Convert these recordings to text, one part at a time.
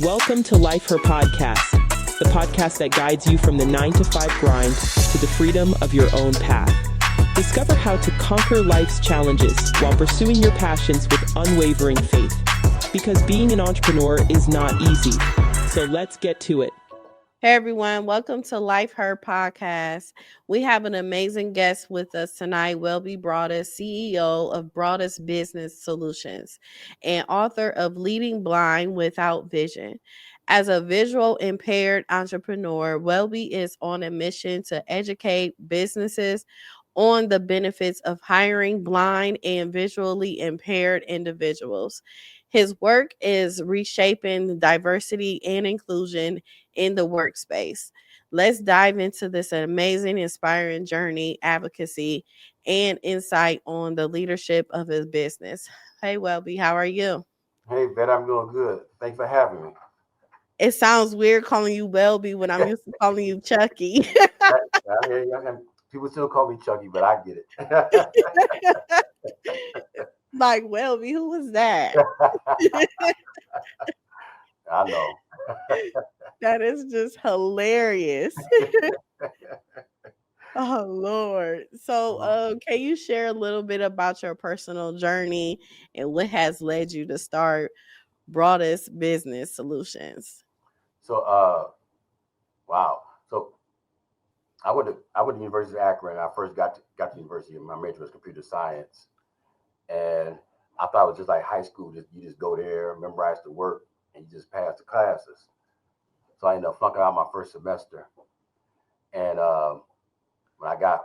Welcome to Life Her Podcast, the podcast that guides you from the 9-to-5 grind to the freedom of your own path. Discover how to conquer life's challenges while pursuing your passions with unwavering faith. Because being an entrepreneur is not easy. So let's get to it. Hey everyone, welcome to Life Her Podcast. We have an amazing guest with us tonight, Welby Broaddus, CEO of Broaddus Business Solutions and author of Leading Blind Without Vision. As a visual impaired entrepreneur, Welby is on a mission to educate businesses on the benefits of hiring blind and visually impaired individuals. His work is reshaping diversity and inclusion in the workspace. Let's dive into this amazing, inspiring journey, advocacy, and insight on the leadership of his business. Hey, Welby, how are you? Hey, Bet, I'm doing good. Thanks for having me. It sounds weird calling you Welby when I'm used to calling you Chucky. People still call me Chucky, but I get it. Like, Welby, who was that? I know. That is just hilarious. Oh, Lord. So, can you share a little bit about your personal journey and what has led you to start Broaddus Business Solutions? So, wow. So I went to University of Akron. I first got to university. My major was computer science, and I thought it was just like high school. You just go there, memorize the work, and you just pass the classes. So I ended up flunking out my first semester, and when I tried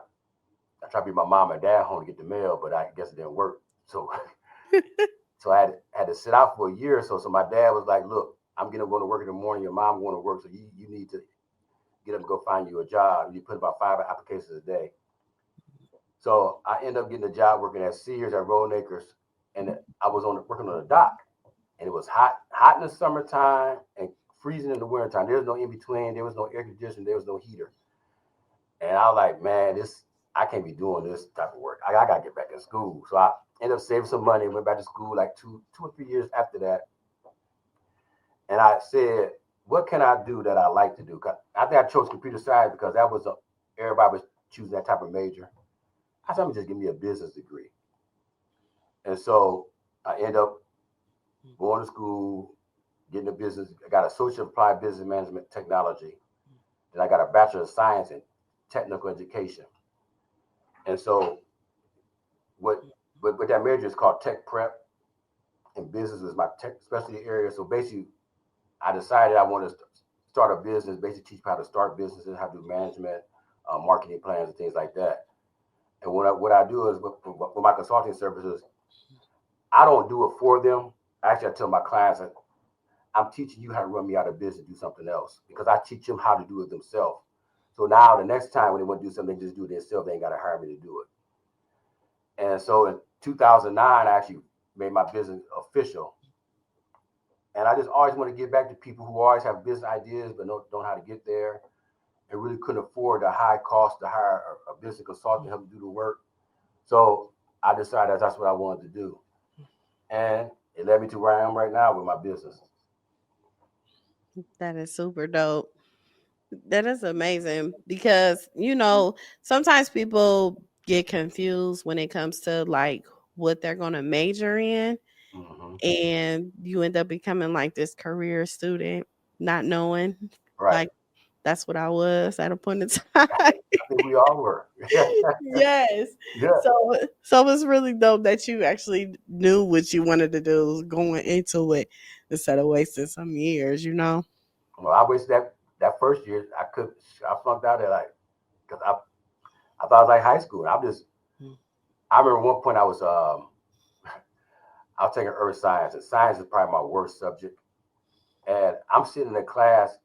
to bring my mom and dad home to get the mail, but I guess it didn't work. So I had to sit out for a year or so. So my dad was like, "Look, I'm going to work in the morning. Your mom going to work, so you need to get up and go find you a job. You put about 5 applications a day." So I ended up getting a job working at Sears at Rolling Acres, and I was working on a dock, and it was hot in the summertime and freezing in the wintertime. There was no in between. There was no air conditioning. There was no heater. And I was like, man, I can't be doing this type of work. I got to get back in school. So I ended up saving some money, went back to school like two or 3 years after that. And I said, what can I do that I like to do? I think I chose computer science because that was everybody was choosing that type of major. I said, I'm just give me a business degree. And so I ended up going to school, getting a business. I got associate applied business management technology. Then I got a bachelor of science in technical education. And so what that major is called tech prep, and business is my tech specialty area. So basically, I decided I wanted to start a business, basically teach people how to start businesses, how to do management, marketing plans, and things like that. And what I do is with my consulting services, I don't do it for them. Actually, I tell my clients that I'm teaching you how to run me out of business, do something else, because I teach them how to do it themselves. So now the next time when they want to do something, they just do it themselves. They ain't got to hire me to do it. And so in 2009, I actually made my business official. And I just always want to give back to people who always have business ideas but don't know how to get there and really couldn't afford the high cost to hire a business consultant to help them do the work. So I decided that's what I wanted to do. And it led me to where I am right now with my business. That is super dope. That is amazing because, sometimes people get confused when it comes to like what they're going to major in. Mm-hmm. And you end up becoming like this career student, not knowing. Right. Like that's what I was at a point in time. I think we all were. Yes. Yeah. So it's really dope that you actually knew what you wanted to do going into it instead of wasting some years, Well, I wasted that first year. I flunked out at because I thought it was like high school. I remember one point I was taking earth science, and science is probably my worst subject. And I'm sitting in the class,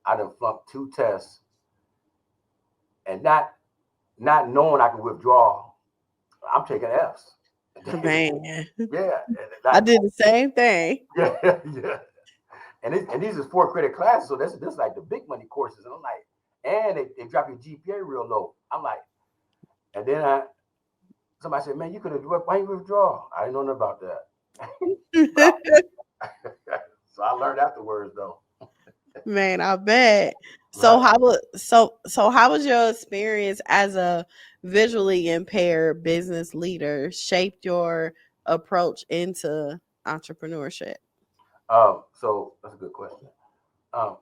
I done flunked 2 tests, and not knowing I could withdraw, I'm taking F's. Man. Yeah. I did the same thing. Yeah. And these is 4 credit classes, so this is like the big money courses. And I'm like, and they drop your GPA real low. I'm like, and then somebody said, man, you could have, why you withdraw? I didn't know nothing about that. So I learned afterwards, though. Man, I bet. So Right. how was your experience as a visually impaired business leader shaped your approach into entrepreneurship? So that's a good question. Um,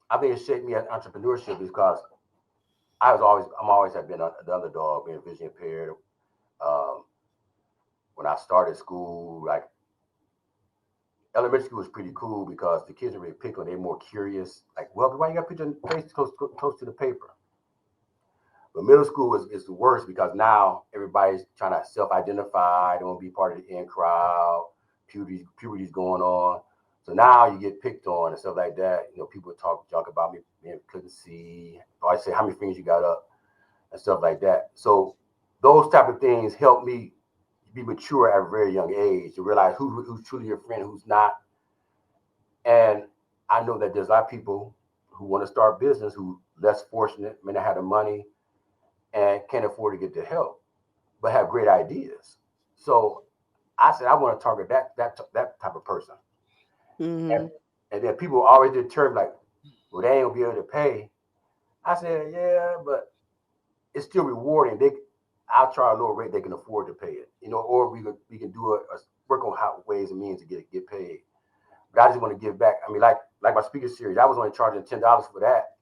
I think it shaped me at entrepreneurship because I'm always have been the underdog, being vision impaired. Um, when I started school, like elementary school was pretty cool because the kids are really pick on. They're more curious. Like, well, why you got to put your face close to the paper? But middle school is the worst because now everybody's trying to self-identify. They want to be part of the in crowd. Puberty's going on. So now you get picked on and stuff like that. You know, people talk junk about me, being couldn't see. Or I say how many fingers you got up and stuff like that. So those type of things help me be mature at a very young age to realize who's truly your friend, who's not. And I know that there's a lot of people who want to start business who less fortunate, may not have the money and can't afford to get the help, but have great ideas. So I said I want to target that type of person. Mm-hmm. And then people always determine like, well, they ain't gonna be able to pay. I said, yeah, but it's still rewarding. I'll charge a lower rate they can afford to pay it, you know, or we can do work on how ways and means to get paid. But I just want to give back. I mean, like my speaker series, I was only charging $10 for that,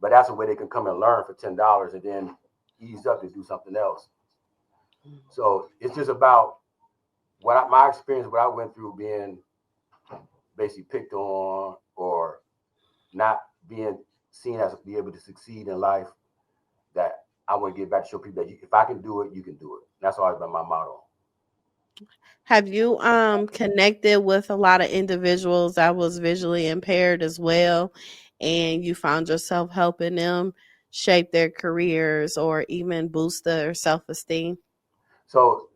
but that's a way they can come and learn for $10 and then ease up and do something else. So it's just about my experience, what I went through being basically picked on or not being seen as be able to succeed in life. That I want to give back to show people that if I can do it, you can do it. That's always been my motto. Have you connected with a lot of individuals that was visually impaired as well, and you found yourself helping them shape their careers or even boost their self-esteem? So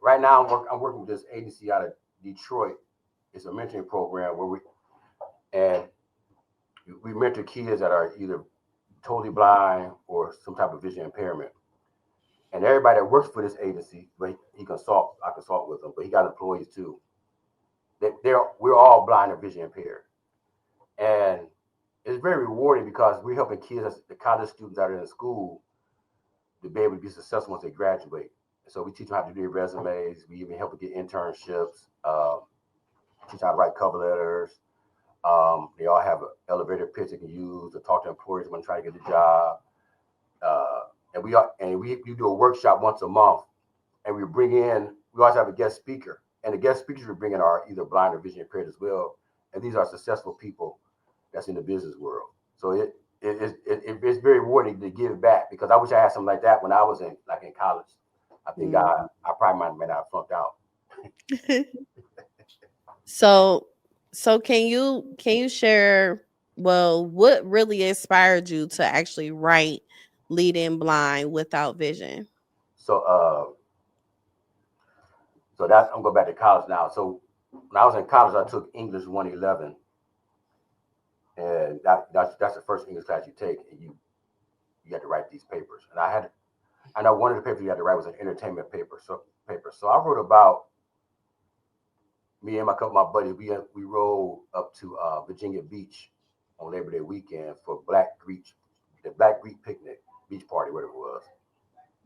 right now I'm working with this agency out of Detroit. It's a mentoring program where we mentor kids that are either totally blind or some type of vision impairment. And everybody that works for this agency, but I consult with them, but he got employees too. We're all blind or vision impaired. And it's very rewarding because we're helping kids, the college students that are in school, to be able to be successful once they graduate. So we teach them how to do their resumes. We even help them get internships, teach them how to write cover letters. They all have an elevator pitch they can use to talk to employers when trying to get a job. We do a workshop once a month, and we always have a guest speaker, and the guest speakers we bring in are either blind or vision impaired as well, and these are successful people that's in the business world. So it's very rewarding to give back because I wish I had something like that when I was in college. I think I probably might not have flunked out. So can you share, well, what really inspired you to actually write Leading Blind Without Vision? So I'm going back to college now. So when I was in college, I took English 111, and that's the first English class you take, and you had to write these papers. And I know one of the papers you had to write was an entertainment paper. So I wrote about me and a couple of my buddies. We rode up to Virginia Beach on Labor Day weekend for the Black Greek picnic, beach party, whatever it was.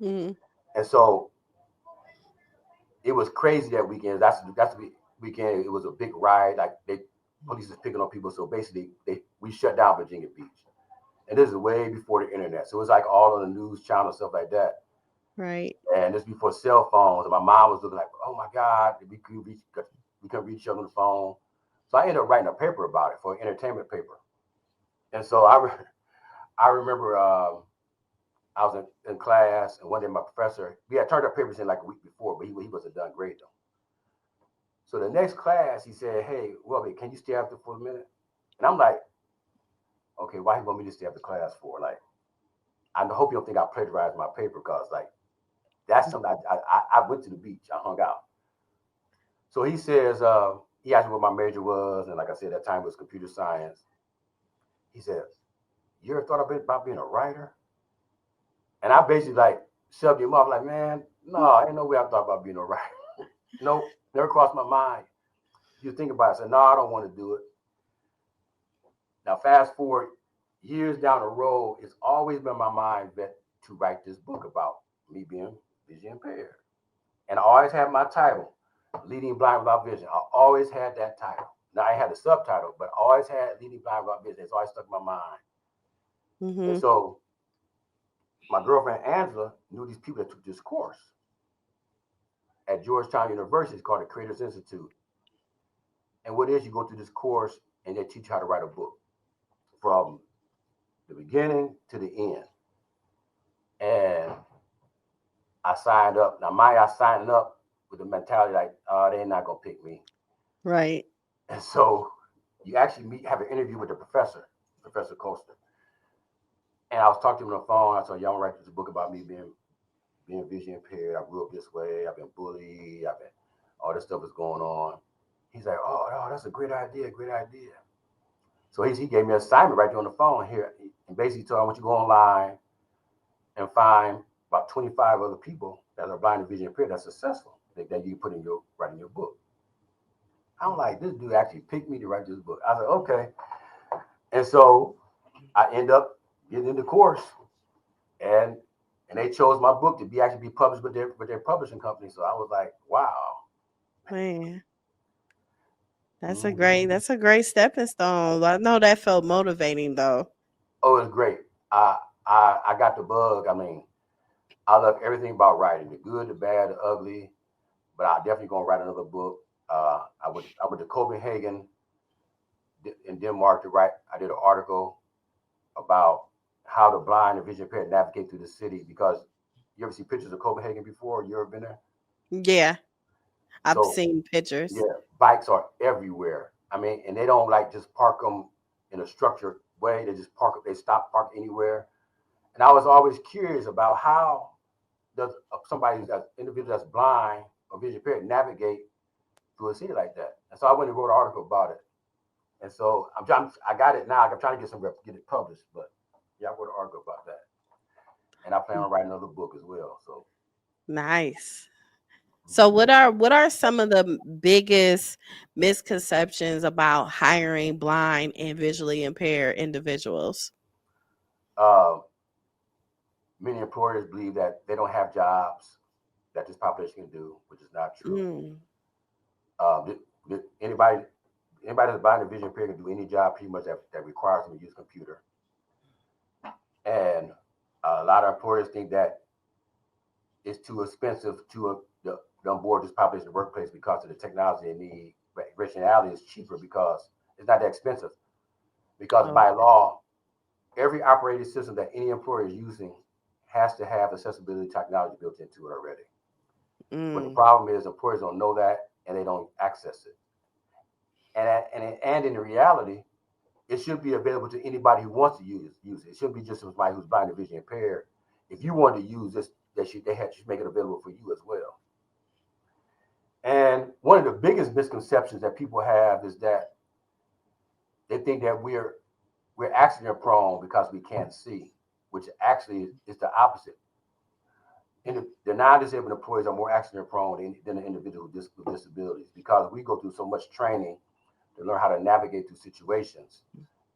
Mm-hmm. And so it was crazy that weekend. That's the weekend. It was a big riot. Like police was picking on people. So basically, we shut down Virginia Beach. And this is way before the internet. So it was like all on the news channel, stuff like that. Right. And this before cell phones. And my mom was looking like, oh my God, we couldn't reach each other on the phone. So I ended up writing a paper about it for an entertainment paper. And so I remember I was in class, and one day my professor, we had turned our papers in like a week before, but he wasn't done great though. So the next class, he said, hey, Welby, can you stay after for a minute? And I'm like, okay, why he want me to stay after class for? Like, I hope you don't think I plagiarized my paper because like that's something I went to the beach, I hung out. So he says, he asked me what my major was, and like I said, that time was computer science. He said, you ever thought about being a writer? And I basically like shoved him up, like, man, no, ain't no way I thought about being a writer. Nope, never crossed my mind. she was thinking about it. I said, no, I don't want to do it. Now, fast forward years down the road, it's always been my mind that to write this book about me being vision impaired. And I always had my title, Leading Blind Without Vision. I always had that title. Now, I had the subtitle, but I always had Leading Blind Without Vision. It's always stuck in my mind. Mm-hmm. And so my girlfriend, Angela, knew these people that took this course at Georgetown University. It's called the Creators Institute. And what it is, you go through this course and they teach you how to write a book from the beginning to the end. And I signed up. Now, I signed up with the mentality like, oh, they're not going to pick me. Right. And so you actually have an interview with the professor, Professor Coaster. And I was talking to him on the phone. I said, y'all write this book about me being vision impaired. I grew up this way. I've been bullied. All this stuff is going on. He's like, oh, that's a great idea. So he gave me an assignment right there on the phone here. And basically told me, I want you to go online and find about 25 other people that are blind and vision impaired that's successful that you put in writing your book. I'm like, this dude actually picked me to write this book. I said, okay. And so I end up getting in the course, and they chose my book to actually be published with their publishing company. So I was like, wow. Man. That's Mm-hmm. that's a great stepping stone. I know that felt motivating though. Oh, it's great. I got the bug. I mean, I love everything about writing, the good, the bad, the ugly, but I'm definitely gonna write another book. I went to Copenhagen in Denmark to write. I did an article about how the blind and vision impaired navigate through the city, because you ever see pictures of Copenhagen before? You ever been there? Yeah. I've So seen pictures. yeah, bikes are everywhere. I mean, and they don't like just park them in a structured way. They just they stop, park anywhere. And I was always curious about how does an individual that's blind or vision impaired navigate through a city like that. And so I went and wrote an article about it. And so I got it now. I'm trying to get it published, but yeah, I wrote an article about that. And I plan on writing another book as well. So nice. So what are some of the biggest misconceptions about hiring blind and visually impaired individuals? Many employers believe that they don't have jobs that this population can do, which is not true. Anybody that's blind and vision impaired can do any job pretty much that requires them to use a computer. And a lot of employers think that it's too expensive to onboard this population in the workplace because of the technology they need. But reality is cheaper because it's not that expensive. Because by law, every operating system that any employer is using has to have accessibility technology built into it already. But the problem is employers don't know that and they don't access it. And in reality, it should be available to anybody who wants to use it. It shouldn't be just somebody who's blind and vision impaired. If you want to use this, they should make it available for you as well. And one of the biggest misconceptions that people have is that they think that we're accident prone because we can't see, which actually is the opposite. The non-disabled employees are more accident prone than the individual with disabilities, because we go through so much training to learn how to navigate through situations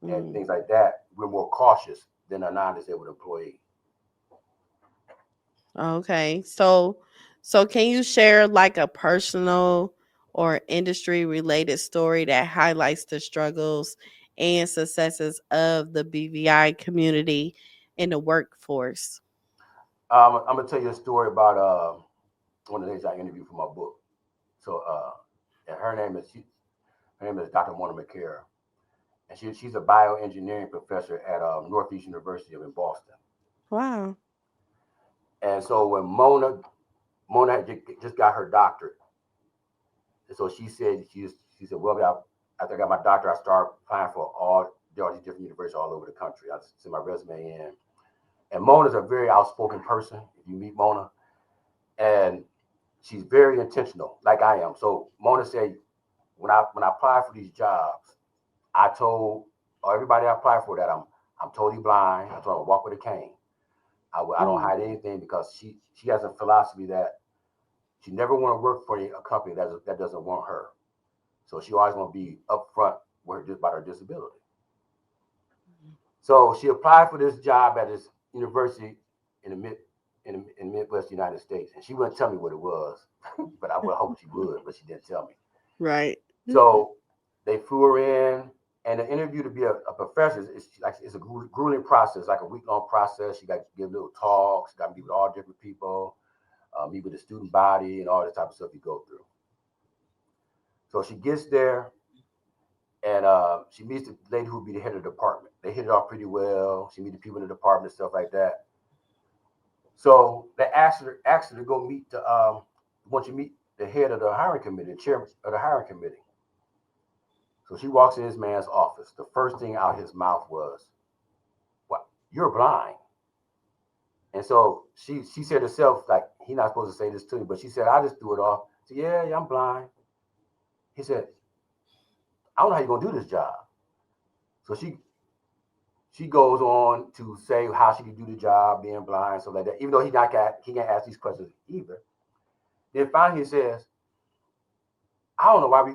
and things like that. We're more cautious than a non-disabled employee. Okay. So can you share like a personal or industry related story that highlights the struggles and successes of the BVI community in the workforce? I'm gonna tell you a story about one of the ladies I interviewed for my book. So and her name is Dr. Mona McCare, and she's a bioengineering professor at Northeast University in Boston. Wow. And so when Mona had just got her doctorate, and so she said, well, after I got my doctorate, I started applying for all these different universities all over the country. I sent my resume in. And Mona's a very outspoken person, if you meet Mona. And she's very intentional, like I am. So Mona said, when I apply for these jobs, I told everybody I apply for that I'm totally blind. I told them I walk with a cane. I don't hide anything, because she has a philosophy that she never want to work for a company that doesn't want her. So she always want to be upfront with her, about her disability. So she applied for this job at this university in the Midwest United States, and she wouldn't tell me what it was, but I would hope she would, but she didn't tell me. Right. So they flew her in, and the interview to be a professor is a grueling process, like a week-long process. She got to give little talks, got to meet with all different people, meet with the student body, and all this type of stuff you go through. So she gets there, and she meets the lady who would be the head of the department. They hit it off pretty well. She meets the people in the department, stuff like that. So they asked her to go meet once you meet the head of the hiring committee, the chair of the hiring committee. So she walks in this man's office. The first thing out his mouth was, "What? You're blind." And so she said herself, like, he's not supposed to say this to me, but she said, I just threw it off. She said, yeah, I'm blind. He said, I don't know how you're gonna do this job. So she goes on to say how she can do the job being blind, so like that, even though he can't ask these questions either. Then finally he says, I don't know why we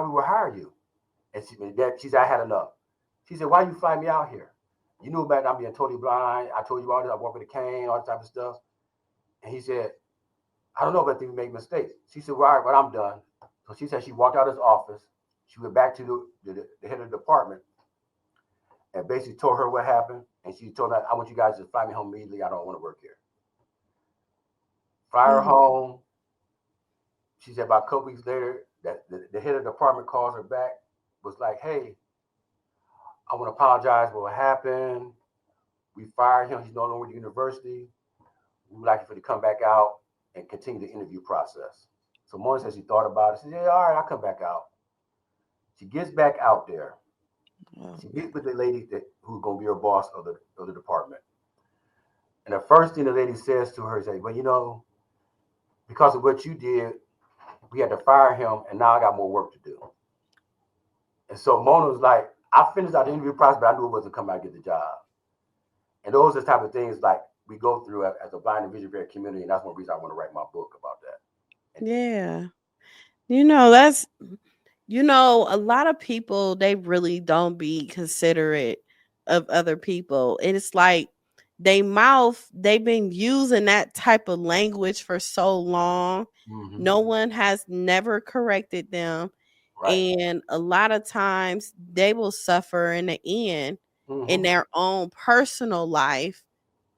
would hire you. And she said, I had enough. She said, why you fly me out here? You knew about I'm being totally blind. I told you all this. I walk with a cane, all that type of stuff. And he said, I don't know if I think we make mistakes. She said, well, all right, but I'm done. So she said she walked out of his office. She went back to the head of the department and basically told her what happened. And she told her, I want you guys to fly me home immediately. I don't want to work here. Fly her home. She said about a couple weeks later, that the head of the department calls her back, was like, hey, I want to apologize for what happened. We fired him. He's no longer with the university. We would like you to come back out and continue the interview process. So Mona said she thought about it. She said, yeah, all right, I'll come back out. She gets back out there. Wow. She meets with the lady who's going to be her boss of the department. And the first thing the lady says to her is, well, you know, because of what you did, we had to fire him, and now I got more work to do. And so Mona was like, I finished out the interview process, but I knew it wasn't coming out to get the job. And those are the type of things like we go through as a blind and visually impaired community, and that's one reason I want to write my book about that. Yeah. That's, a lot of people, they really don't be considerate of other people. And it's like they've been using that type of language for so long. Mm-hmm. No one has never corrected them. Right. And a lot of times they will suffer in the end in their own personal life,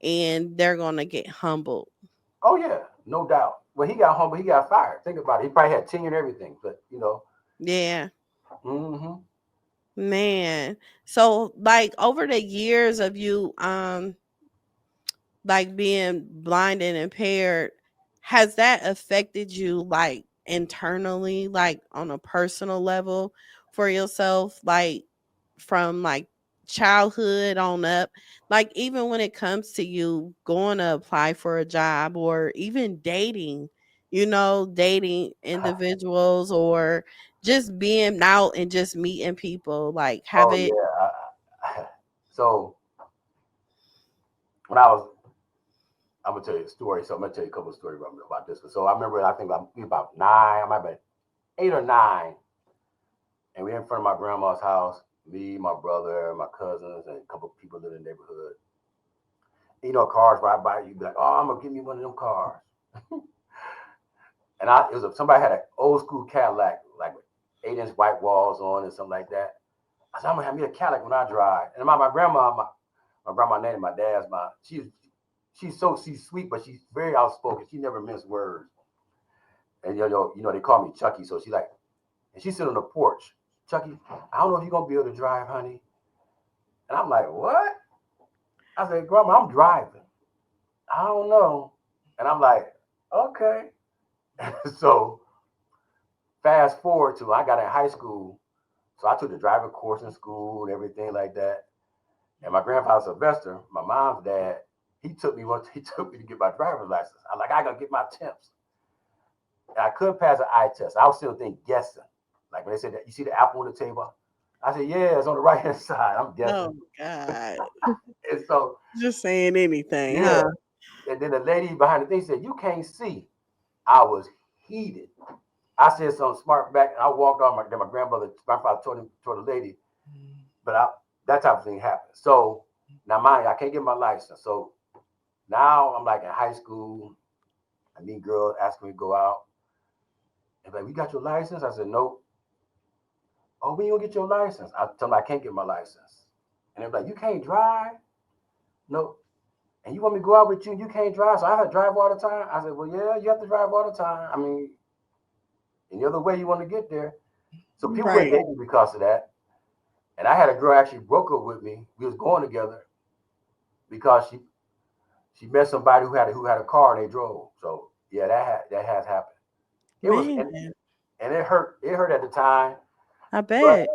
and they're going to get humbled. Oh, yeah, no doubt. When he got humbled, he got fired. Think about it. He probably had tenure and everything, but, Yeah. Man. So, like, over the years of you, like, being blind and impaired, has that affected you, like, internally, like, on a personal level for yourself, like, from, like, childhood on up, like, even when it comes to you going to apply for a job or even dating individuals or just being out and just meeting people, like, Yeah. So when I'm gonna tell you a story. So I'm gonna tell you a couple of stories about this one. So I remember, I think about 9, I might be 8 or 9, and we were in front of my grandma's house. Me, my brother, my cousins, and a couple of people in the neighborhood. Cars ride by, you'd be like, "Oh, I'm gonna give me one of them cars." And somebody had an old school Cadillac, like with 8-inch white walls on and something like that. I said, "I'm gonna have me a Cadillac when I drive." And my grandma, my grandma Nanny, my dad's mom, she's sweet, but she's very outspoken. She never minces words. And they call me Chucky, so she's like, and she's sitting on the porch. Chucky, I don't know if you're going to be able to drive, honey. And I'm like, what? I said, Grandma, I'm driving. I don't know. And I'm like, okay. So fast forward to I got in high school. So I took the driving course in school and everything like that. And my grandpa Sylvester, my mom's dad, he took me to get my driver's license. I'm like, I got to get my temps. And I couldn't pass an eye test. I was still guessing. Like when they said that, you see the apple on the table? I said, yeah, it's on the right hand side. I'm guessing. Oh, God. And so just saying anything, yeah. And then the lady behind the thing said, you can't see. I was heated. I said something smart back, and I walked off. My grandfather told the lady, but that type of thing happened. So now, mind you, I can't get my license. So now I'm like in high school. I meet girls asking me to go out. And like, "We got your license?" I said, "Nope." "Oh, when you gonna get your license?" I tell them I can't get my license. And they're like, "You can't drive?" "Nope." "And you want me to go out with you? You can't drive, so I have to drive all the time?" I said, "Well, yeah, you have to drive all the time. I mean, any other way you want to get there." So people would date me because of that. And I had a girl actually broke up with me. We was going together because she met somebody who had a car and they drove. So yeah, that has happened. It was and it hurt. It hurt at the time. I bet.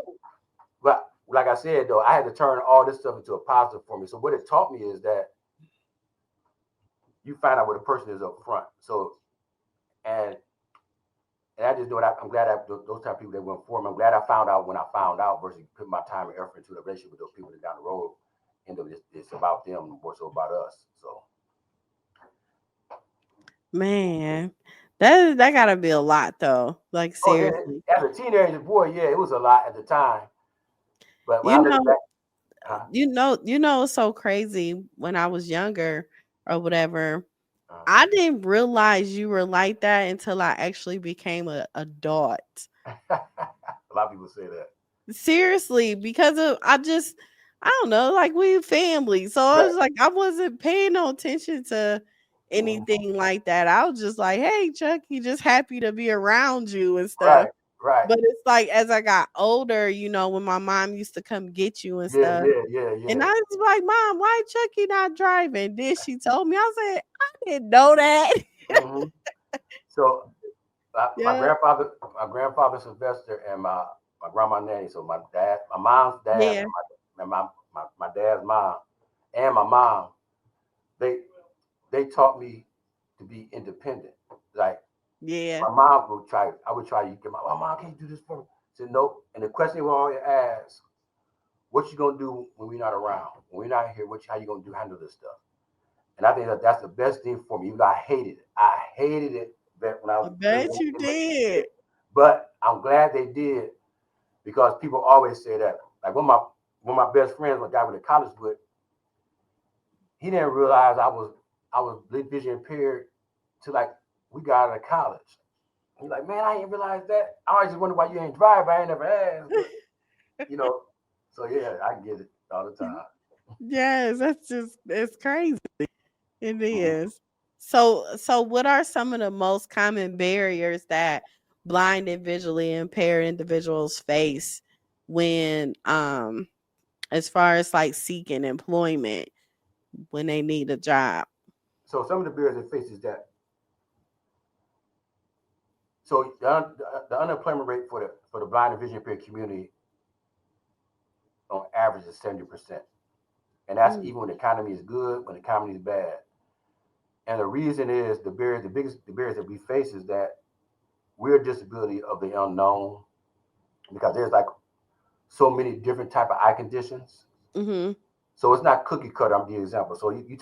But like I said though, I had to turn all this stuff into a positive for me. So what it taught me is that you find out what a person is up front. So and I just know that I'm glad that those type of people that went for me. I'm glad I found out when I found out versus putting my time and effort into the relationship with those people that down the road. And it's about them more so about us. So, Man, that gotta be a lot though. Like seriously. As a teenager, boy, yeah, it was a lot at the time. But when I look back, it's so crazy when I was younger or whatever. I didn't realize you were like that until I actually became an adult. a lot of people say that. Seriously, because I don't know, like we family. So I was like, I wasn't paying no attention to anything like that. I was just like, hey, Chucky, just happy to be around you and stuff. Right. But it's like as I got older, when my mom used to come get you and stuff. Yeah. And I was like, Mom, why Chucky not driving? Then she told me, I said, I didn't know that. Mm-hmm. So my grandfather Sylvester and my grandma Nanny. So my mom's dad, and my dad's mom, and my mom, they taught me to be independent. Like my mom would try. I would try to get my mom. Can't you do this for me? I said nope. And the question will always ask, what you gonna do when we're not around? When we're not here, how you gonna handle this stuff? And I think that's the best thing for me. Even though I hated it when I was. I bet you did. But I'm glad they did because people always say that. Like one of my best friends, my guy went to college with, he didn't realize I was vision impaired till like we got out of college. He's like, man, I didn't realize that. I always just wonder why you ain't drive. I ain't never asked. But, so yeah, I get it all the time. Yes, it's crazy. It is. So what are some of the most common barriers that blind and visually impaired individuals face when as far as like seeking employment when they need a job? So some of the barriers they face is that so the unemployment rate for the blind and vision impaired community on average is 70%. And that's even when the economy is good, when the economy is bad. And the reason is the biggest barriers that we face is that we're a disability of the unknown because there's like so many different type of eye conditions. Mm-hmm. So it's not cookie cutter. I'm the example. So you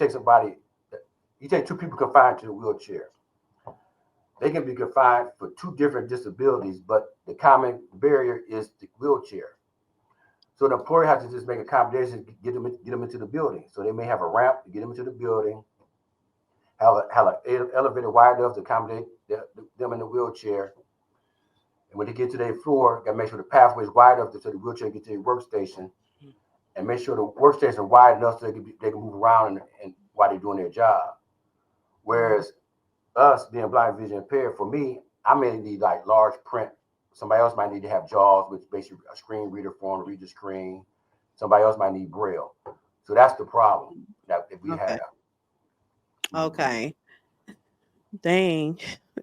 take two people confined to a wheelchair. They can be confined for two different disabilities, but the common barrier is the wheelchair. So the employer has to just make accommodations to get them into the building. So they may have a ramp to get them into the building, have an elevator wide enough to accommodate them in the wheelchair. And when they get to their floor, got to make sure the pathway is wide enough so the wheelchair can get to their workstation, and make sure the workstation is wide enough so they can move around and while they're doing their job. Whereas us being blind vision impaired, for me, I may need like large print. Somebody else might need to have JAWS, which basically a screen reader for them to read the screen. Somebody else might need Braille. So that's the problem that we have. Okay. Dang.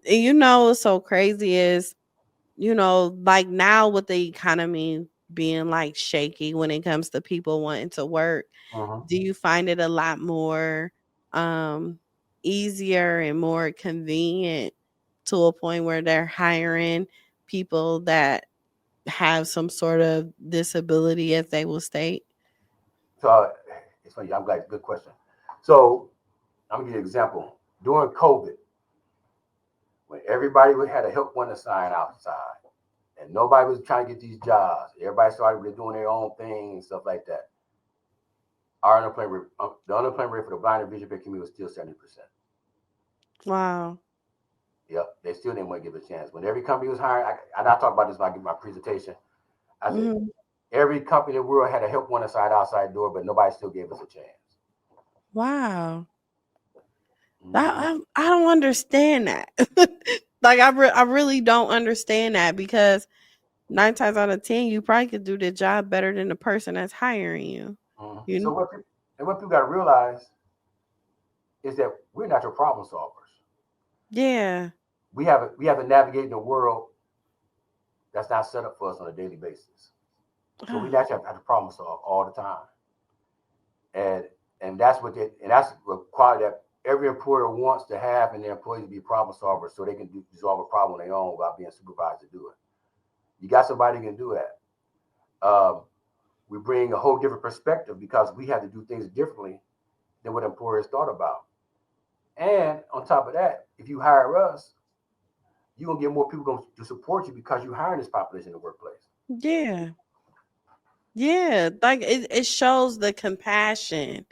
And what's so crazy is, like now with the economy being like shaky when it comes to people wanting to work, do you find it a lot more easier and more convenient to a point where they're hiring people that have some sort of disability, as they will state? So it's funny. I'm glad. Good question. So I'm gonna give you an example. During COVID, when everybody had a help wanted sign outside and nobody was trying to get these jobs, everybody started doing their own thing and stuff like that. Our unemployment, the unemployment rate for the blind and vision impaired community was still 70%. Wow. Yep, they still didn't want to give it a chance. When every company was hiring, I talk about this when I give my presentation. I said, every company in the world had a help wanted sign outside door, but nobody still gave us a chance. Wow. I don't understand that. Like I really don't understand that, because 9 times out of 10 you probably could do the job better than the person that's hiring you. You So know? what people got to realize is that we're not your problem solvers. Yeah. We have to navigate in a world that's not set up for us on a daily basis. So we naturally have to problem solve all the time. And that's what that's the quality that every employer wants to have in their employees, to be problem solvers, so they can resolve a problem on their own without being supervised to do it. You got somebody who can do that. We bring a whole different perspective because we have to do things differently than what employers thought about. And on top of that, if you hire us, you're going to get more people to support you because you're hiring this population in the workplace. Yeah. Yeah. Like it shows the compassion,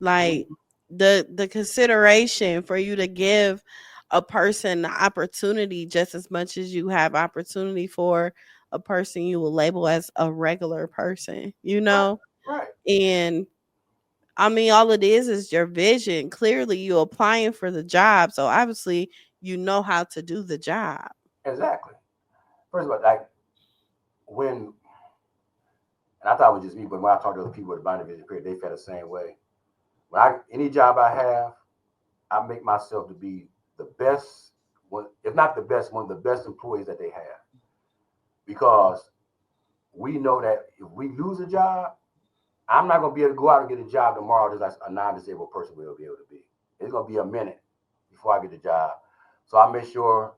like the consideration for you to give a person the opportunity just as much as you have opportunity for a person you will label as a regular person, you know? Right. And I mean, all it is your vision. Clearly, you're applying for the job. So obviously, you know how to do the job. Exactly. First of all, like and I thought it was just me, but when I talked to other people with the blind and vision impaired, they felt the same way. Any job I have, I make myself to be the best, if not the best, one of the best employees that they have. Because we know that if we lose a job, I'm not going to be able to go out and get a job tomorrow just like a non-disabled person will be able to be. It's going to be a minute before I get the job. So I make sure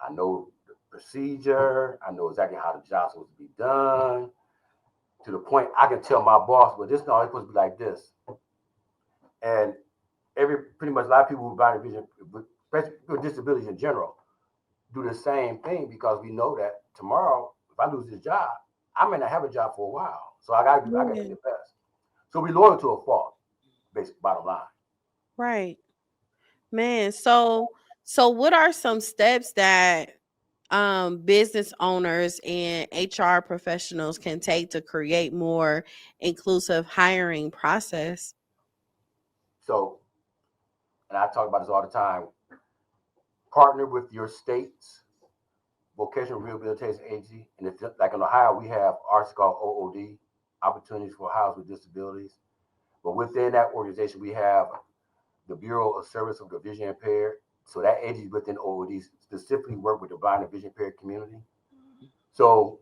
I know the procedure. I know exactly how the job's supposed to be done, to the point I can tell my boss, well, this is not supposed to be like this. And pretty much a lot of people with blind vision, especially with disabilities in general, do the same thing, because we know that tomorrow, if I lose this job, I may not have a job for a while. So I got to do the best. So we loyal to a fault, basic bottom line. Right. Man, so what are some steps that business owners and HR professionals can take to create more inclusive hiring process? So, and I talk about this all the time, partner with your state's vocational rehabilitation agency. And it's like in Ohio, we have ours called OOD, Opportunities for Housing with Disabilities. But within that organization, we have the Bureau of Service of the Vision Impaired. So that agency within OOD specifically work with the blind and vision impaired community. So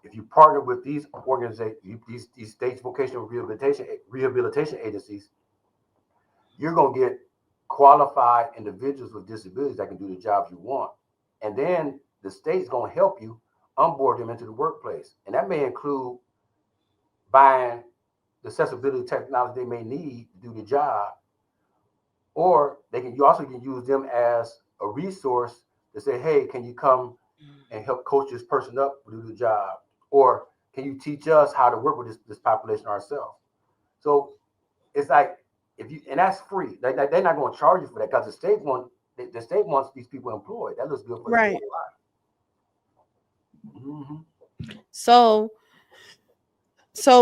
if you partner with these organizations, these states vocational rehabilitation agencies, you're going to get qualified individuals with disabilities that can do the jobs you want. And then the state's going to help you onboard them into the workplace. And that may include buying the accessibility technology they may need to do the job. Or you also can use them as a resource to say, hey, can you come and help coach this person up to do the job? Or can you teach us how to work with this population ourselves? So it's like, and that's free. They're not going to charge you for that, because the state wants these people employed. That looks good for the state life. Mm-hmm. So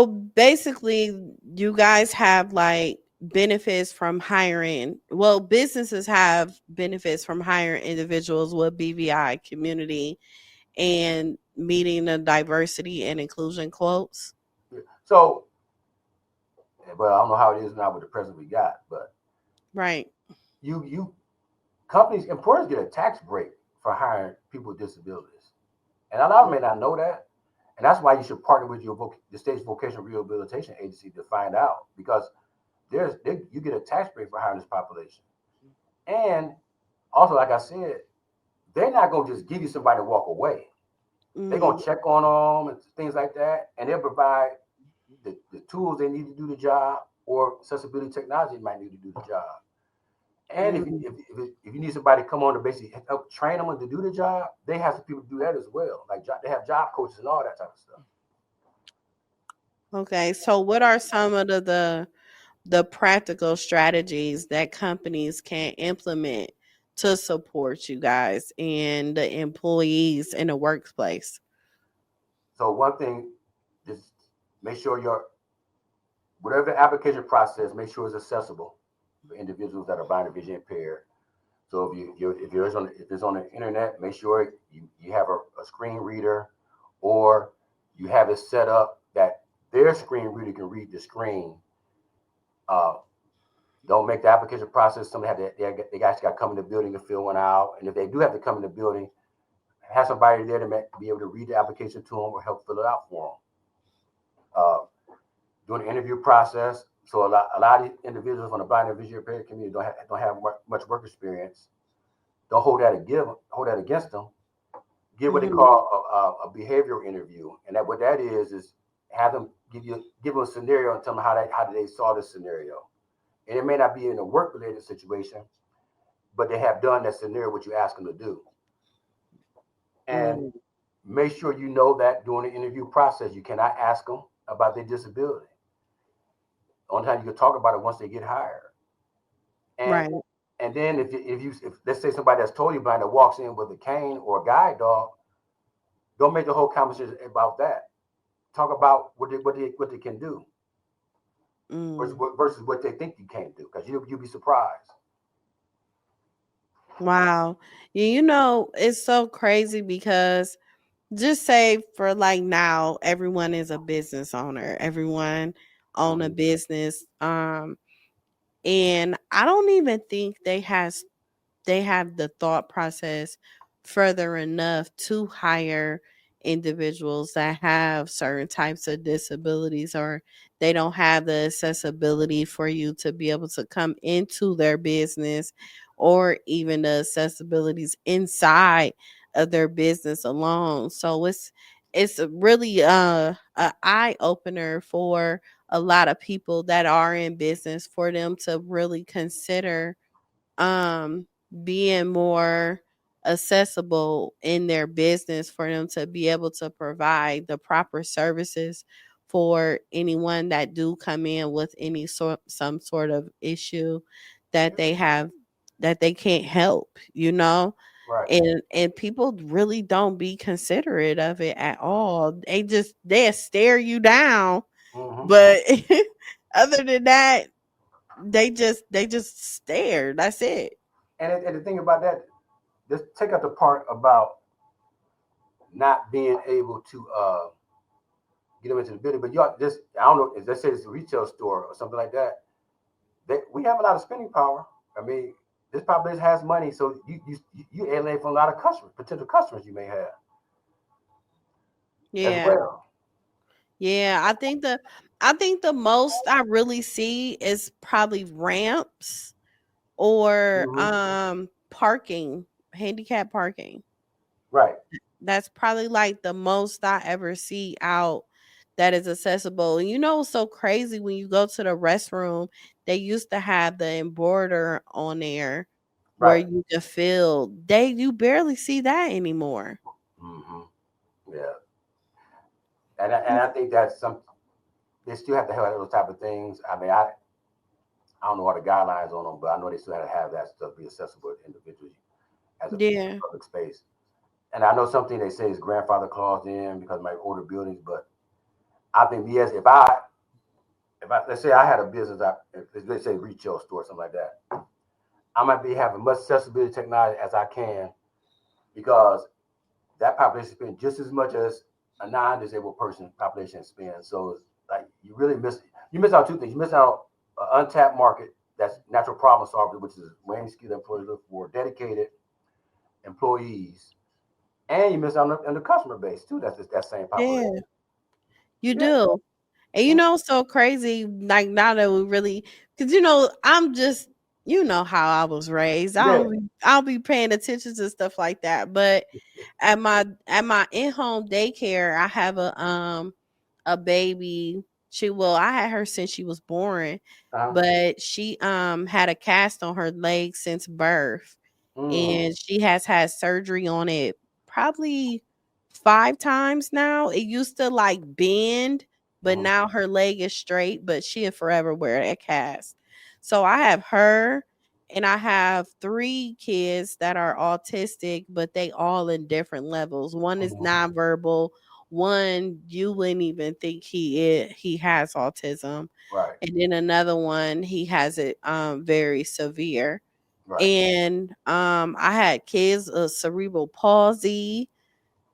basically, you guys have like benefits from hiring. Well, businesses have benefits from hiring individuals with BVI community and meeting the diversity and inclusion quotes. So, well, I don't know how it is now with the president we got, but right, employers get a tax break for hiring people with disabilities, and a lot of them may not know that, and that's why you should partner with the state's vocational rehabilitation agency to find out, because you get a tax break for hiring this population. And also, like I said, they're not going to just give you somebody to walk away. Mm-hmm. They're going to check on them and things like that, and they'll provide the tools they need to do the job, or accessibility technology might need to do the job. And if you need somebody to come on to basically help train them to do the job, they have some people to do that as well. Like they have job coaches and all that type of stuff. Okay, so what are some of the practical strategies that companies can implement to support you guys and the employees in the workplace? So one thing, just make sure whatever the application process, make sure it's accessible for individuals that are blind or vision impaired. So if it's on the internet, make sure you have a screen reader, or you have it set up that their screen reader can read the screen. Don't make the application process something they guys got to come in the building to fill one out. And if they do have to come in the building, have somebody there to be able to read the application to them or help fill it out for them. Doing the interview process. So a lot of individuals from the blind and visually impaired community don't have much work experience. Don't hold that against them. Give what they call a behavioral interview, and what that is have them give them a scenario and tell them how did they solve this scenario. And it may not be in a work related situation, but they have done that scenario what you ask them to do. And make sure you know that during the interview process, you cannot ask them about their disability. The only time you can talk about it once they get hired. And, right. And then if let's say somebody that's totally blind that walks in with a cane or a guide dog, don't make the whole conversation about that. Talk about what they can do versus what they think you can't do, because you'll be surprised. Wow. You know, it's so crazy because just say for like now, everyone is a business owner. Everyone own a business. And I don't even think they have the thought process further enough to hire individuals that have certain types of disabilities, or they don't have the accessibility for you to be able to come into their business, or even the accessibilities inside of their business alone. So it's really a eye opener for a lot of people that are in business, for them to really consider being more accessible in their business, for them to be able to provide the proper services for anyone that do come in with some sort of issue that they have that they can't help, you know. Right. And people really don't be considerate of it at all. They stare you down, but other than that, they just stare. That's it. And the thing about that, just take out the part about not being able to get them into the building. But y'all just, I don't know, let's say it's a retail store or something like that. We have a lot of spending power. I mean, this population has money, so you alienate from a lot of potential customers you may have. Yeah. As well. Yeah, I think the most I really see is probably ramps or parking, handicap parking. Right. That's probably like the most I ever see out that is accessible. And you know what's so crazy, when you go to the restroom, they used to have the embroider on there where you can fill. You barely see that anymore. Yeah. And I think that's they still have to have those type of things. I mean, I don't know all the guidelines on them, but I know they still have to have that stuff be accessible to individuals as a public space. And I know something they say is grandfather clause in because of my older buildings, but I think yes, if I let's say I had a business, let's say retail store, something like that, I might be having much accessibility technology as I can, because that population spends just as much as a non-disabled person population spends. So it's like you miss out two things. You miss out an untapped market that's natural problem solvers, which is range skilled employees look for dedicated employees, and you miss out on the customer base too. That's just that same population. Yeah, you do. And you know, so crazy, like now that we really, because you know, I'm just, you know how I was raised. I'll be paying attention to stuff like that. But at my in-home daycare, I have a baby I had her since she was born, Uh-huh. but she had a cast on her leg since birth, Mm. and she has had surgery on it probably 5 times now. It used to like bend, but Mhm. now her leg is straight, but she'll forever wear that cast. So I have her, and I have 3 kids that are autistic, but they all in different levels. One is Mhm. nonverbal, one you wouldn't even think he has autism, Right. and then another one he has it very severe. Right. And I had kids of cerebral palsy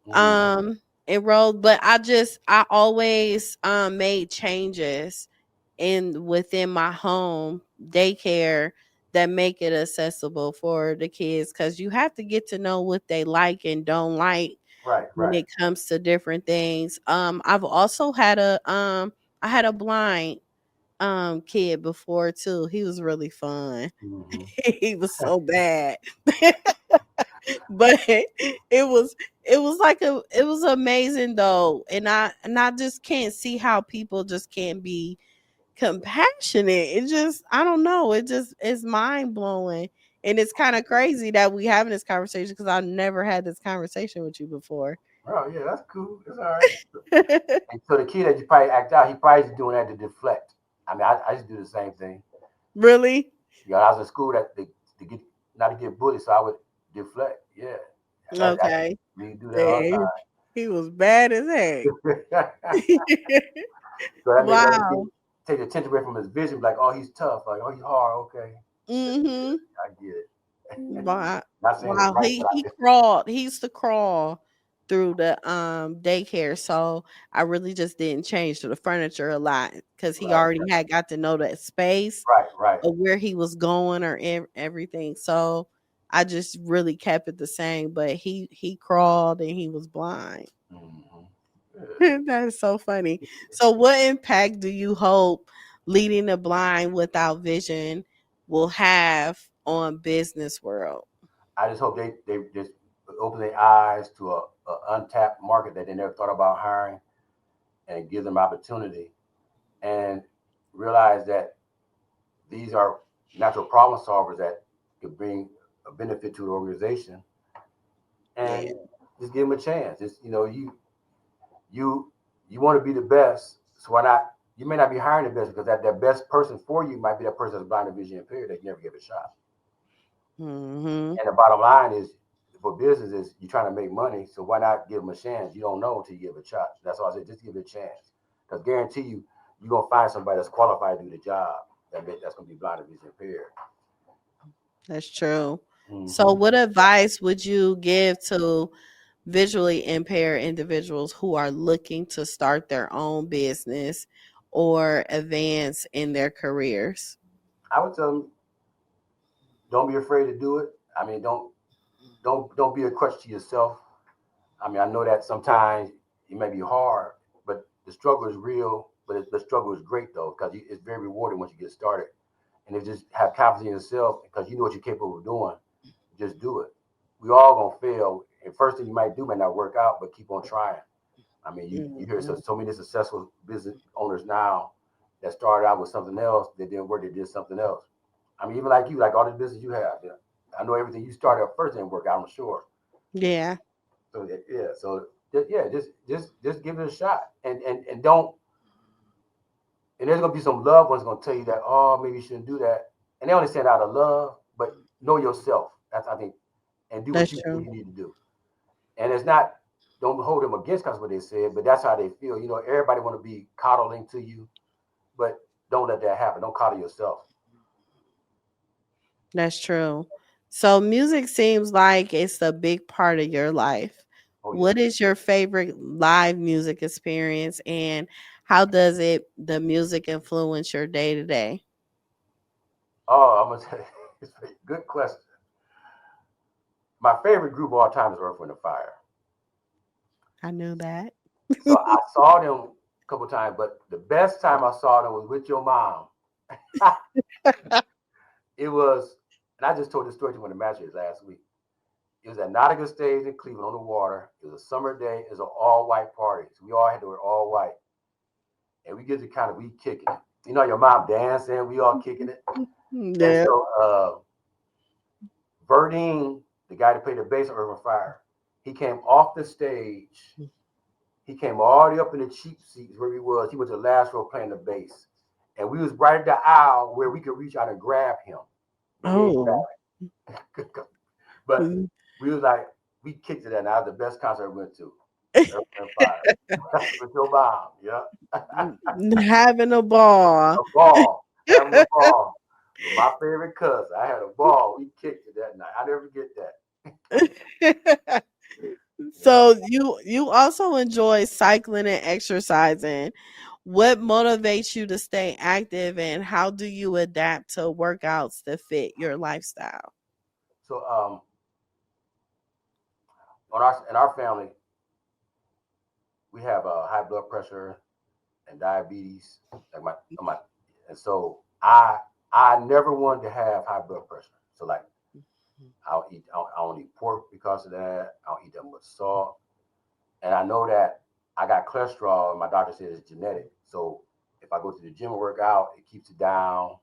Mhm. enrolled, but I always made changes within my home daycare that make it accessible for the kids, because you have to get to know what they like and don't like Right. when Right. it comes to different things. I've also had I had a blind kid before too. He was really fun. Mhm. He was so bad. But it was amazing though. And I just can't see how people just can't be compassionate. It just, I don't know. It just is mind blowing. And it's kind of crazy that we having this conversation, because I've never had this conversation with you before. Oh yeah, that's cool. It's all right. And so the kid that you probably act out, he probably just doing that to deflect. I mean, I just do the same thing. Really? You know, I was in school to get not to get bullied, so I would deflect. Yeah, I Okay. really do that all Dang, he was bad as heck. the time. So that makes Wow. take the attention away from his vision. Like, oh, he's tough. Like, oh, he's hard. Okay, Mhm. I get it. Wow. Not saying it's Wow. right, but He crawled. He used to crawl through the daycare. So I really just didn't change to the furniture a lot, because he right, already had got to know that space right, right. of where he was going or everything. So I just really kept it the same. But he crawled and he was blind. Mm-hmm. That is so funny. So what impact do you hope leading the blind without vision will have on business world? I just hope they just open their eyes to a untapped market that they never thought about hiring, and give them opportunity, and realize that these are natural problem solvers that could bring a benefit to the organization, Yeah. and just give them a chance. It's, you you want to be the best, so why not? You may not be hiring the best, because that best person for you might be that person that's blind and vision impaired that you never give a shot. Mhm. And the bottom line is, for businesses, you're trying to make money, so why not give them a chance? You don't know until you give it a shot. That's why I said just give it a chance, because guarantee you're gonna find somebody that's qualified to do the job that's gonna be blind and vision impaired. That's true. So Mm-hmm. what advice would you give to visually impaired individuals who are looking to start their own business or advance in their careers? I would tell them, don't be afraid to do it. I mean, don't be a crutch to yourself. I mean, I know that sometimes it may be hard, but the struggle is real. But the struggle is great though, because it's very rewarding once you get started. And if you just have confidence in yourself, because you know what you're capable of doing, just do it. We all gonna fail. And first thing you might do might not work out, but keep on trying. I mean, you hear Mhm. so many successful business owners now that started out with something else that didn't work, they did something else. I mean, even like you, like all the business you have. Yeah. I know everything you started up first didn't work out, I'm sure. Yeah, So yeah, so yeah, just give it a shot, and don't. And there's gonna be some loved ones gonna tell you that, oh, maybe you shouldn't do that, and they only say it out of love, but know yourself. That's, I think, and do what that's you feel true. you need to do. And it's not, don't hold them against because what they said, but that's how they feel. You know, everybody want to be coddling to you, but don't let that happen. Don't coddle yourself. That's true. So music seems like it's a big part of your life. Oh yeah. What is your favorite live music experience, and how does the music influence your day to day? Oh, I'm gonna tell you, it's a good question. My favorite group of all time is Earth, Wind, and Fire. I knew that. So I saw them a couple times, but the best time I saw them was with your mom. It was, and I just told this story to one of the matches last week. It was at Nautica Stage in Cleveland on the water. It was a summer day. It was an all white party. So we all had to wear all white. and we get to we kicking it. You know, your mom dancing, we all kicking it. And Yeah. so Verdine, the guy that played the bass on Earth and Fire, he came off the stage. He came all the way up in the cheap seats where he was. He was the last row playing the bass. And we was right at the aisle where we could reach out and grab him. But we ain't Oh. grab him. But we was like, we kicked it, and that was the best concert I went to. Earth and Fire. With your mom, yeah. Having a ball. A ball. Having a ball. With my favorite cousin. I had a ball. We kicked it that night. I never forget that. So you also enjoy cycling and exercising. What motivates you to stay active, and how do you adapt to workouts that fit your lifestyle? So in our family, we have high blood pressure and diabetes. And so I never wanted to have high blood pressure. So like I don't eat pork because of that. I don't eat that much salt. And I know that I got cholesterol, and my doctor says it's genetic. So if I go to the gym and work out, it keeps it down.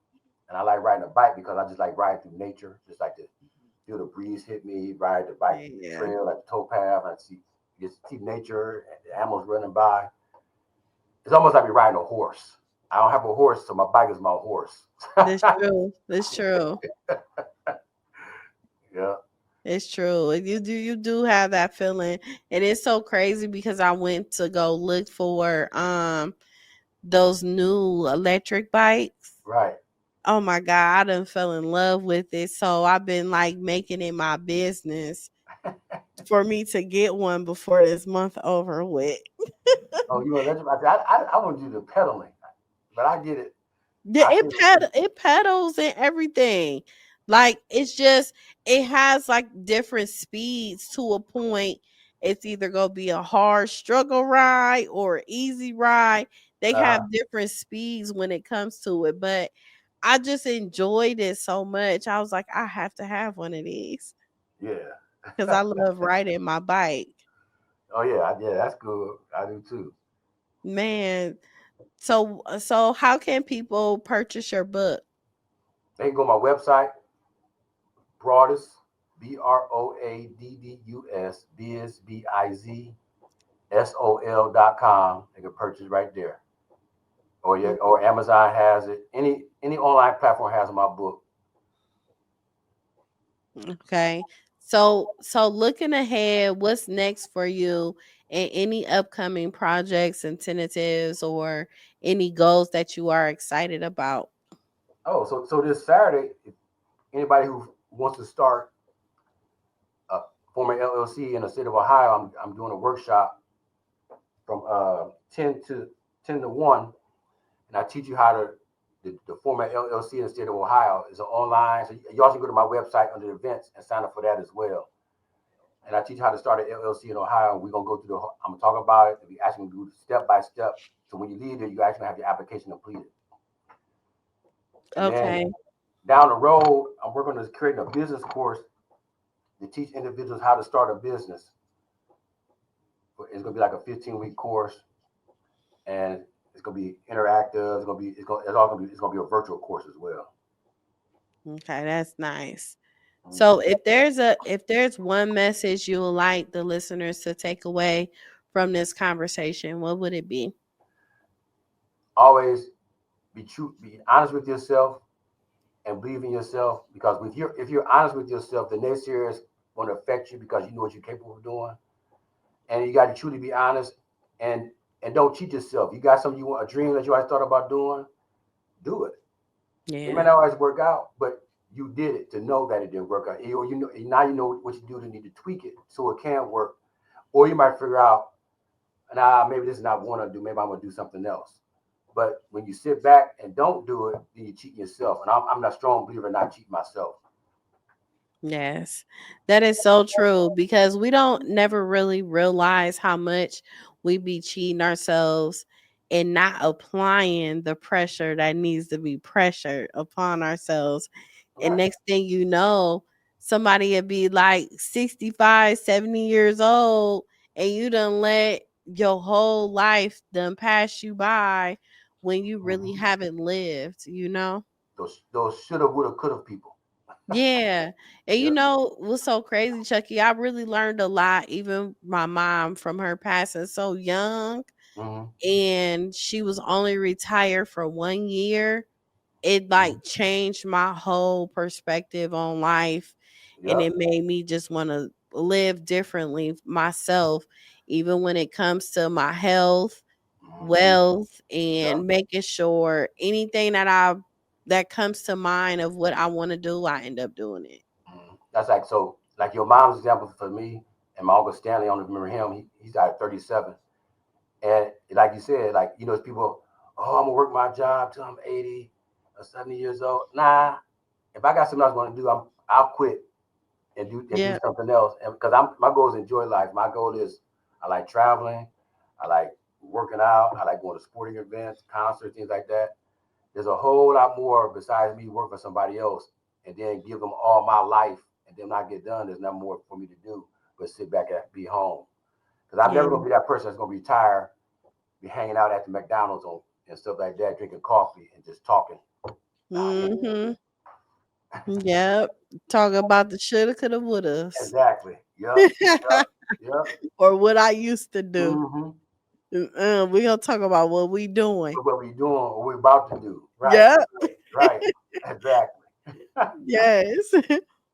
And I like riding a bike because I just like riding through nature, just like to feel the breeze hit me, ride the bike trail, like the towpath, and see nature and the animals running by. It's almost like me riding a horse. I don't have a horse, so my bike is my horse. That's true. That's true. Yeah. It's true. You do have that feeling. And it's so crazy because I went to go look for those new electric bikes. Right. Oh my God, I done fell in love with it. So I've been like making it my business for me to get one before this month over with. Oh, you electric? I want to do the pedaling, but I get it. Yeah, it pedals and everything. Like it has like different speeds to a point. It's either gonna be a hard struggle ride or an easy ride. They have different speeds when it comes to it, but I just enjoyed it so much. I was like, I have to have one of these Yeah. because I love riding my bike. Oh yeah, that's good. I do too. Man, so how can people purchase your book? They can go to my website, Broaddus, Broaddus, BizBizSOL.com. They can purchase right there. Or Amazon has it. Any online platform has my book. Okay. So looking ahead, what's next for you, and any upcoming projects and tentatives or any goals that you are excited about? Oh, so this Saturday, if anybody who wants to start a former LLC in the state of Ohio, I'm doing a workshop from 10 to 1, and I teach you how to the format LLC in the state of Ohio is online. So you also go to my website under events and sign up for that as well. And I teach you how to start an LLC in Ohio. We're gonna go through I'm gonna talk about it. We actually do step by step. So when you leave there, you actually have your application completed. And Okay. then down the road, I'm working on creating a business course to teach individuals how to start a business. It's gonna be like a 15-week course, and it's gonna be interactive. It's gonna be a virtual course as well. Okay, that's nice. So if there's one message you would like the listeners to take away from this conversation, what would it be? Always be honest with yourself, and believe in yourself. Because if you're honest with yourself, the naysayers won't affect you because you know what you're capable of doing. And you got to truly be honest, and don't cheat yourself. You got something a dream that you always thought about doing, do it. Yeah. It may not always work out, but you did it to know that it didn't work out. Now you know what you do to need to tweak it so it can work. Or you might figure out, maybe this is not what I want to do. Maybe I'm going to do something else. But when you sit back and don't do it, then you cheat yourself. And I'm not a strong believer in not cheating myself. Yes, that is so true because we don't never really realize how much we be cheating ourselves and not applying the pressure that needs to be pressured upon ourselves. And Right. next thing you know, somebody would be like 65, 70 years old, and you done let your whole life done pass you by when you really haven't lived, Those shoulda, woulda, coulda people. Yeah. And Yeah. what's so crazy, Chucky? I really learned a lot, even my mom, from her passing so young. Mhm. And she was only retired for 1 year. It like changed my whole perspective on life. And Yep. it made me just want to live differently myself, even when it comes to my health, wealth, Yep. and making sure anything that comes to mind of what I want to do, I end up doing it. That's like your mom's example for me and my uncle Stanley. I don't remember him. He's died at 37. And like you said, like, it's people, oh, I'm gonna work my job till I'm 80 or 70 years old. Nah, if I got something else I want to do, I'll quit and do Yeah. something else. And because my goal is enjoy life. My goal is I like traveling, I like working out, I like going to sporting events, concerts, things like that. There's a whole lot more besides me working for somebody else and then give them all my life and then when I get done, there's nothing more for me to do but sit back and be home. Because I'm never gonna be that person that's gonna retire, be hanging out at the McDonald's and stuff like that, drinking coffee and just talking. Yep. Talk about the shoulda, coulda, wouldas. Exactly. Yep. Or what I used to do. We're gonna talk about what we doing. What we doing, what we about to do. Right. Yep. Right. Exactly. Yes.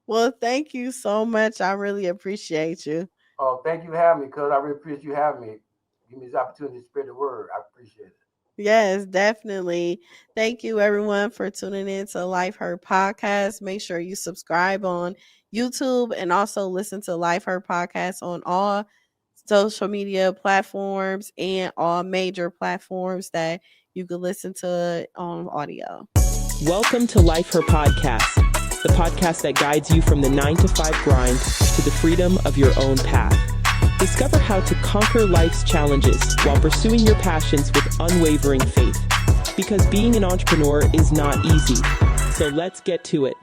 Well, thank you so much. I really appreciate you. Oh, thank you for having me, cuz I really appreciate you having me. Give me this opportunity to spread the word. I appreciate it. Yes, definitely. Thank you, everyone, for tuning in to Life Heard Podcast. Make sure you subscribe on YouTube and also listen to Life Heard Podcast on all social media platforms and all major platforms that you can listen to on audio. Welcome to Life Her Podcast, the podcast that guides you from the 9-to-5 grind to the freedom of your own path. Discover how to conquer life's challenges while pursuing your passions with unwavering faith. Because being an entrepreneur is not easy. So let's get to it.